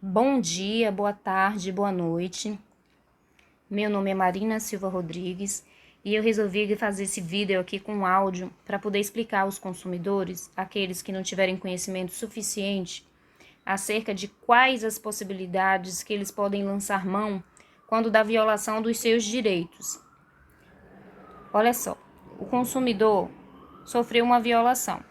Bom dia, boa tarde, boa noite. Meu nome é Marina Silva Rodrigues e eu resolvi fazer esse vídeo aqui com áudio para poder explicar aos consumidores, aqueles que não tiverem conhecimento suficiente, acerca de quais as possibilidades que eles podem lançar mão quando da violação dos seus direitos. Olha só, o consumidor sofreu uma violação.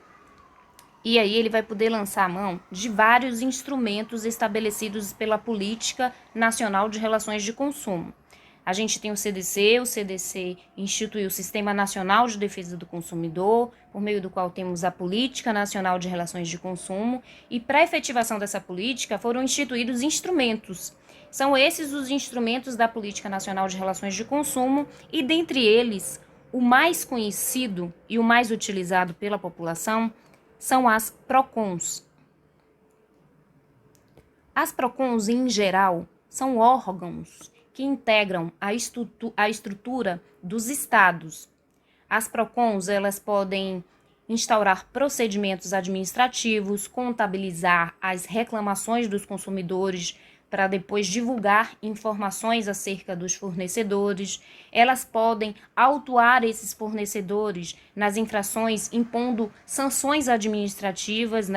E aí ele vai poder lançar a mão de vários instrumentos estabelecidos pela Política Nacional de Relações de Consumo. A gente tem o CDC instituiu o Sistema Nacional de Defesa do Consumidor, por meio do qual temos a Política Nacional de Relações de Consumo, e para a efetivação dessa política foram instituídos instrumentos. São esses os instrumentos da Política Nacional de Relações de Consumo, e dentre eles, o mais conhecido e o mais utilizado pela população são as PROCONs. As PROCONs, em geral, são órgãos que integram a estrutura dos estados. As PROCONs, elas podem instaurar procedimentos administrativos, contabilizar as reclamações dos consumidores para depois divulgar informações acerca dos fornecedores. Elas podem autuar esses fornecedores nas infrações, impondo sanções administrativas,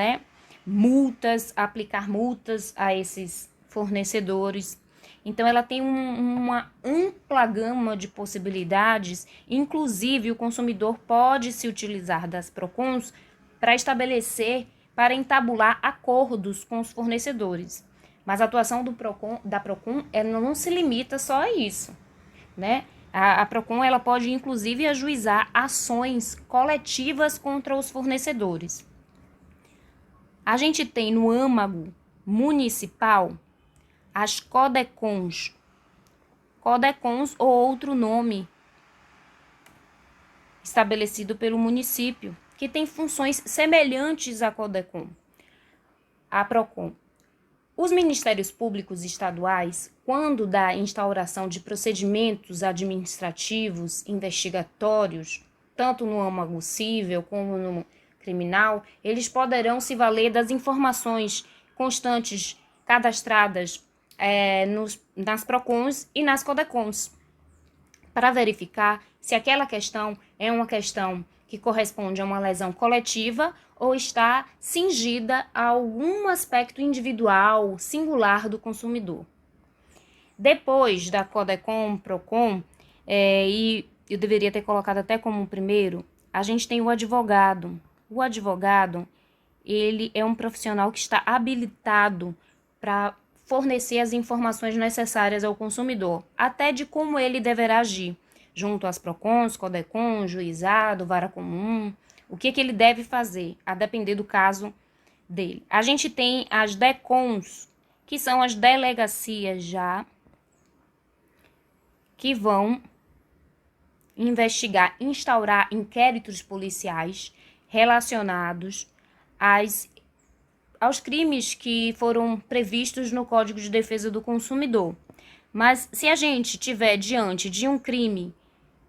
multas, aplicar multas a esses fornecedores. Então, ela tem uma ampla gama de possibilidades, inclusive o consumidor pode se utilizar das PROCONs para estabelecer, para entabular acordos com os fornecedores. Mas a atuação da PROCON ela não se limita só a isso, né? A PROCON ela pode, inclusive, ajuizar ações coletivas contra os fornecedores. A gente tem no âmago municipal as CODECONs. CODECONs ou outro nome estabelecido pelo município, que tem funções semelhantes à CODECON, à PROCON. Os ministérios públicos estaduais, quando da instauração de procedimentos administrativos investigatórios, tanto no âmago civil como no criminal, eles poderão se valer das informações constantes cadastradas nas PROCONs e nas CODECONs, para verificar se aquela questão é uma questão que corresponde a uma lesão coletiva ou está cingida a algum aspecto individual, singular do consumidor. Depois da CODECON, PROCON, e eu deveria ter colocado até como primeiro, a gente tem o advogado. O advogado, ele é um profissional que está habilitado para fornecer as informações necessárias ao consumidor, até de como ele deverá agir, junto às PROCONs, CODECON, juizado, vara comum, o que ele deve fazer, a depender do caso dele. A gente tem as DECONs, que são as delegacias já, que vão investigar, instaurar inquéritos policiais relacionados aos crimes que foram previstos no Código de Defesa do Consumidor. Mas se a gente tiver diante de um crime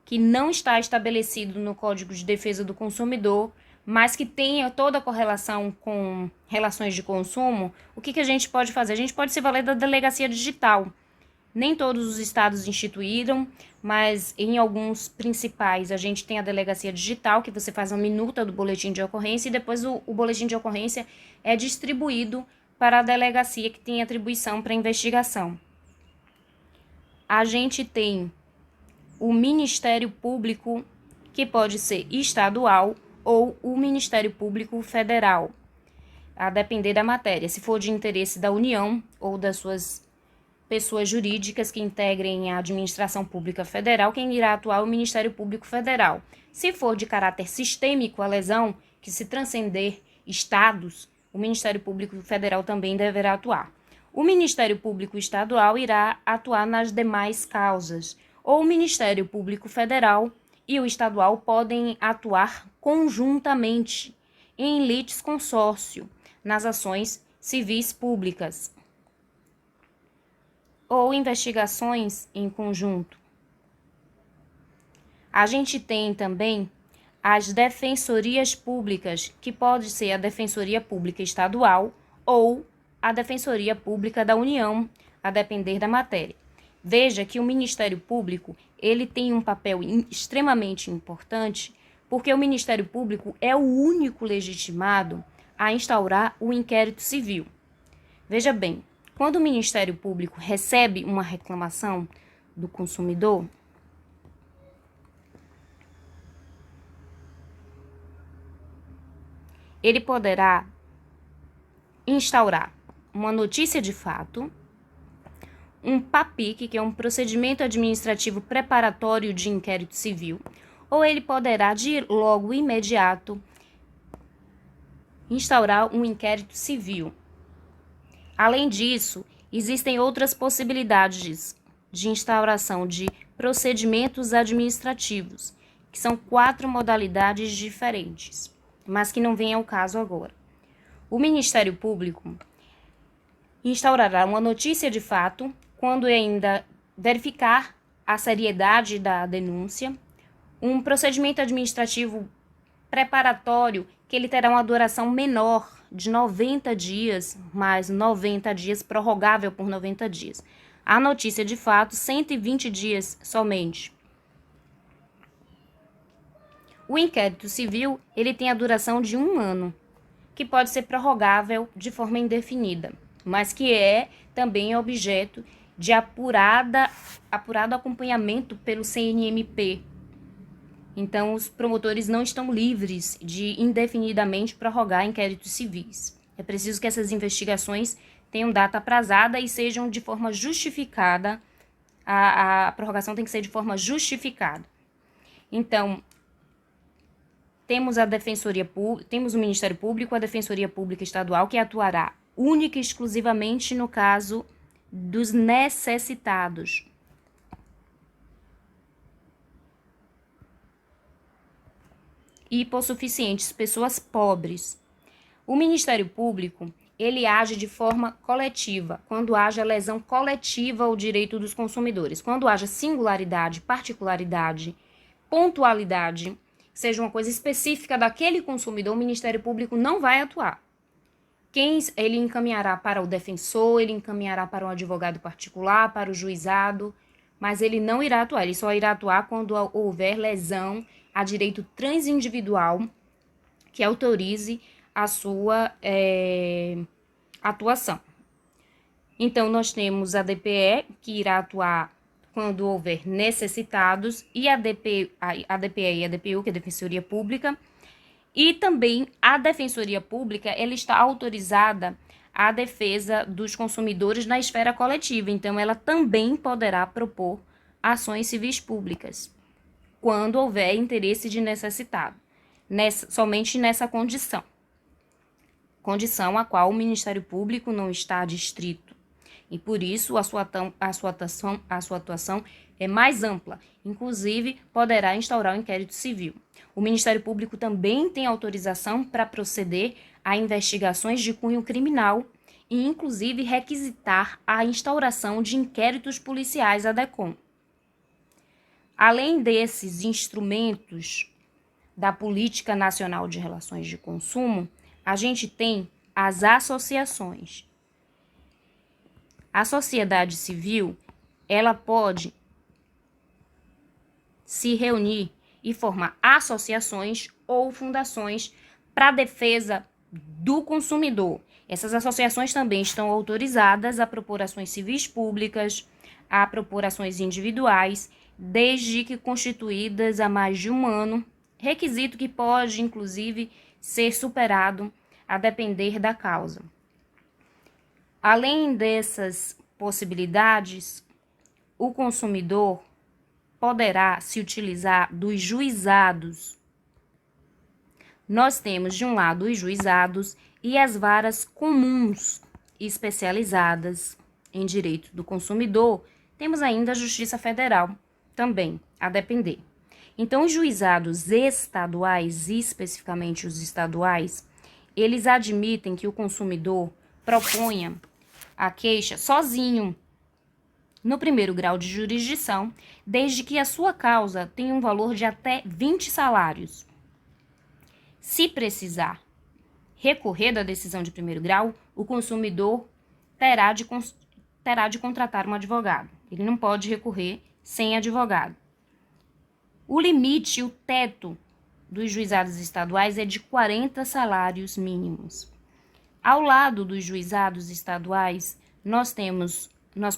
que não está estabelecido no Código de Defesa do Consumidor, mas que tenha toda a correlação com relações de consumo, o que a gente pode fazer? A gente pode se valer da delegacia digital. Nem todos os estados instituíram, mas em alguns principais a gente tem a delegacia digital, que você faz uma minuta do boletim de ocorrência e depois o boletim de ocorrência é distribuído para a delegacia que tem atribuição para investigação. A gente tem o Ministério Público, que pode ser estadual, ou o Ministério Público Federal, a depender da matéria. Se for de interesse da União ou das suas pessoas jurídicas que integrem a administração pública federal, quem irá atuar é o Ministério Público Federal. Se for de caráter sistêmico a lesão, que se transcender estados, o Ministério Público Federal também deverá atuar. O Ministério Público Estadual irá atuar nas demais causas, ou o Ministério Público Federal e o estadual podem atuar conjuntamente em litisconsórcio nas ações civis públicas ou investigações em conjunto. A gente tem também as defensorias públicas, que pode ser a Defensoria Pública Estadual ou a Defensoria Pública da União, a depender da matéria. Veja que o Ministério Público, ele tem um papel extremamente importante, porque o Ministério Público é o único legitimado a instaurar o inquérito civil. Veja bem, quando o Ministério Público recebe uma reclamação do consumidor, ele poderá instaurar uma notícia de fato, um PAPIC, que é um procedimento administrativo preparatório de inquérito civil, ou ele poderá, de logo imediato, instaurar um inquérito civil. Além disso, existem outras possibilidades de instauração de procedimentos administrativos, que são 4 modalidades diferentes, mas que não vem ao caso agora. O Ministério Público instaurará uma notícia de fato quando ainda verificar a seriedade da denúncia, um procedimento administrativo preparatório que ele terá uma duração menor de 90 dias, mais 90 dias prorrogável por 90 dias. A notícia de fato, 120 dias somente. O inquérito civil, ele tem a duração de 1 ano, que pode ser prorrogável de forma indefinida, mas que é também objeto de apurado acompanhamento pelo CNMP. Então, os promotores não estão livres de indefinidamente prorrogar inquéritos civis. É preciso que essas investigações tenham data aprazada e sejam de forma justificada. A prorrogação tem que ser de forma justificada. Então, temos a Defensoria Pública, temos o Ministério Público, a Defensoria Pública Estadual, que atuará única e exclusivamente no caso dos necessitados. Hipossuficientes, pessoas pobres. O Ministério Público, ele age de forma coletiva, quando haja lesão coletiva ao direito dos consumidores. Quando haja singularidade, particularidade, pontualidade, seja uma coisa específica daquele consumidor, o Ministério Público não vai atuar. Ele encaminhará para o defensor, ele encaminhará para um advogado particular, para o juizado, mas ele não irá atuar, ele só irá atuar quando houver lesão a direito transindividual que autorize a sua atuação. Então, nós temos a DPE, que irá atuar quando houver necessitados, e a DPE e a DPU, que é a Defensoria Pública, e também a Defensoria Pública, ela está autorizada à defesa dos consumidores na esfera coletiva, então ela também poderá propor ações civis públicas, quando houver interesse de necessitado, somente nessa condição a qual o Ministério Público não está adstrito. E por isso a sua atuação é mais ampla, inclusive poderá instaurar o inquérito civil. O Ministério Público também tem autorização para proceder a investigações de cunho criminal e inclusive requisitar a instauração de inquéritos policiais ad ecum. Além desses instrumentos da Política Nacional de Relações de Consumo, a gente tem as associações. A sociedade civil, ela pode se reunir e formar associações ou fundações para a defesa do consumidor. Essas associações também estão autorizadas a propor ações civis públicas, a propor ações individuais, desde que constituídas há mais de 1 ano, requisito que pode, inclusive, ser superado a depender da causa. Além dessas possibilidades, o consumidor poderá se utilizar dos juizados. Nós temos, de um lado, os juizados e as varas comuns especializadas em direito do consumidor. Temos ainda a Justiça Federal, também, a depender. Então, os juizados estaduais, especificamente os estaduais, eles admitem que o consumidor proponha a queixa sozinho no primeiro grau de jurisdição, desde que a sua causa tenha um valor de até 20 salários. Se precisar recorrer da decisão de primeiro grau, o consumidor terá de contratar um advogado. Ele não pode recorrer sem advogado. O limite, o teto dos juizados estaduais é de 40 salários mínimos. Ao lado dos juizados estaduais, nós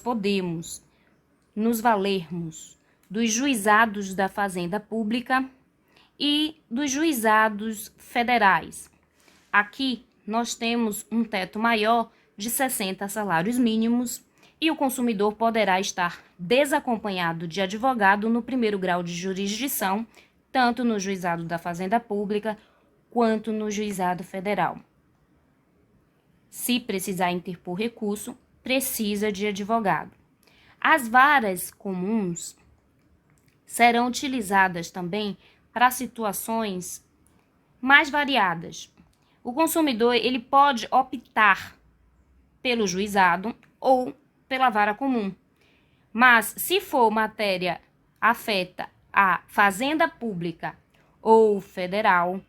podemos nos valermos dos juizados da Fazenda Pública e dos juizados federais. Aqui nós temos um teto maior de 60 salários mínimos e o consumidor poderá estar desacompanhado de advogado no primeiro grau de jurisdição, tanto no juizado da Fazenda Pública quanto no juizado federal. Se precisar interpor recurso, precisa de advogado. As varas comuns serão utilizadas também para situações mais variadas. O consumidor ele pode optar pelo juizado ou pela vara comum. Mas se for matéria afeta a Fazenda Pública ou federal,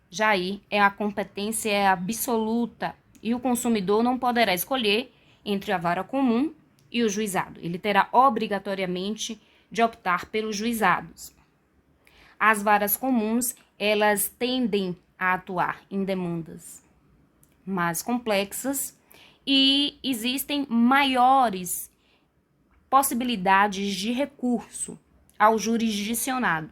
já aí a competência é absoluta e o consumidor não poderá escolher entre a vara comum e o juizado. Ele terá obrigatoriamente de optar pelos juizados. As varas comuns, elas tendem a atuar em demandas mais complexas e existem maiores possibilidades de recurso ao jurisdicionado,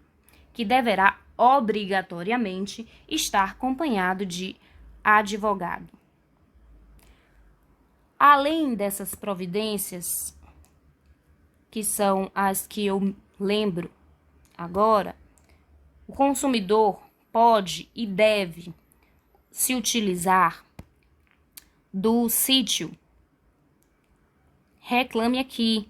que deverá obrigatoriamente estar acompanhado de advogado. Além dessas providências, que são as que eu lembro agora, o consumidor pode e deve se utilizar do sítio Reclame Aqui,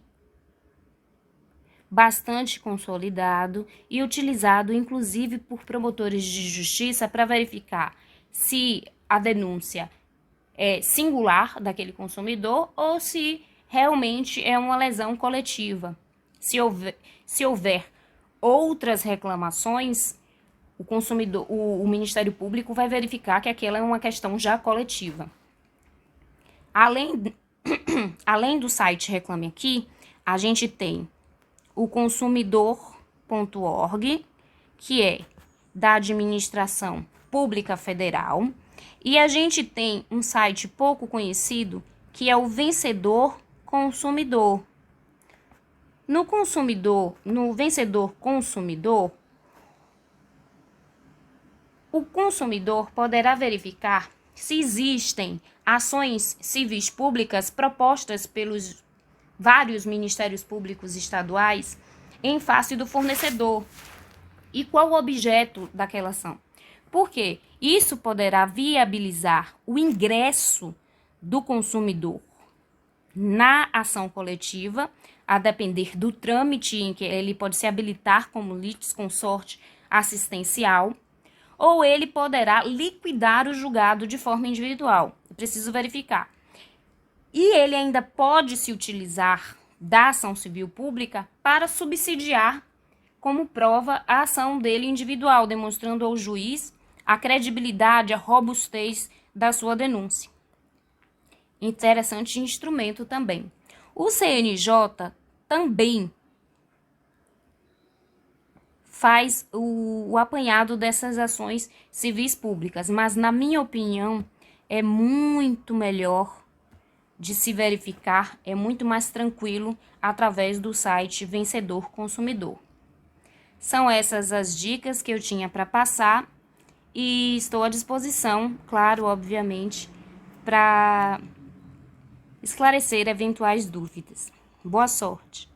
bastante consolidado e utilizado inclusive por promotores de justiça para verificar se a denúncia é singular daquele consumidor ou se realmente é uma lesão coletiva. Se houver outras reclamações, o Ministério Público vai verificar que aquela é uma questão já coletiva. Além do site Reclame Aqui, a gente tem o consumidor.org, que é da Administração Pública Federal, e a gente tem um site pouco conhecido, que é o Vencedor Consumidor. No Vencedor Consumidor, o consumidor poderá verificar se existem ações civis públicas propostas pelos vários ministérios públicos estaduais em face do fornecedor e qual o objeto daquela ação. Por quê? Isso poderá viabilizar o ingresso do consumidor na ação coletiva, a depender do trâmite em que ele pode se habilitar como litisconsorte assistencial, ou ele poderá liquidar o julgado de forma individual. Eu preciso verificar. E ele ainda pode se utilizar da ação civil pública para subsidiar como prova a ação dele individual, demonstrando ao juiz a credibilidade, a robustez da sua denúncia. Interessante instrumento também. O CNJ também faz o apanhado dessas ações civis públicas, mas, na minha opinião, é muito melhor de se verificar, é muito mais tranquilo através do site Vencedor Consumidor. São essas as dicas que eu tinha para passar e estou à disposição, claro, obviamente, para esclarecer eventuais dúvidas. Boa sorte!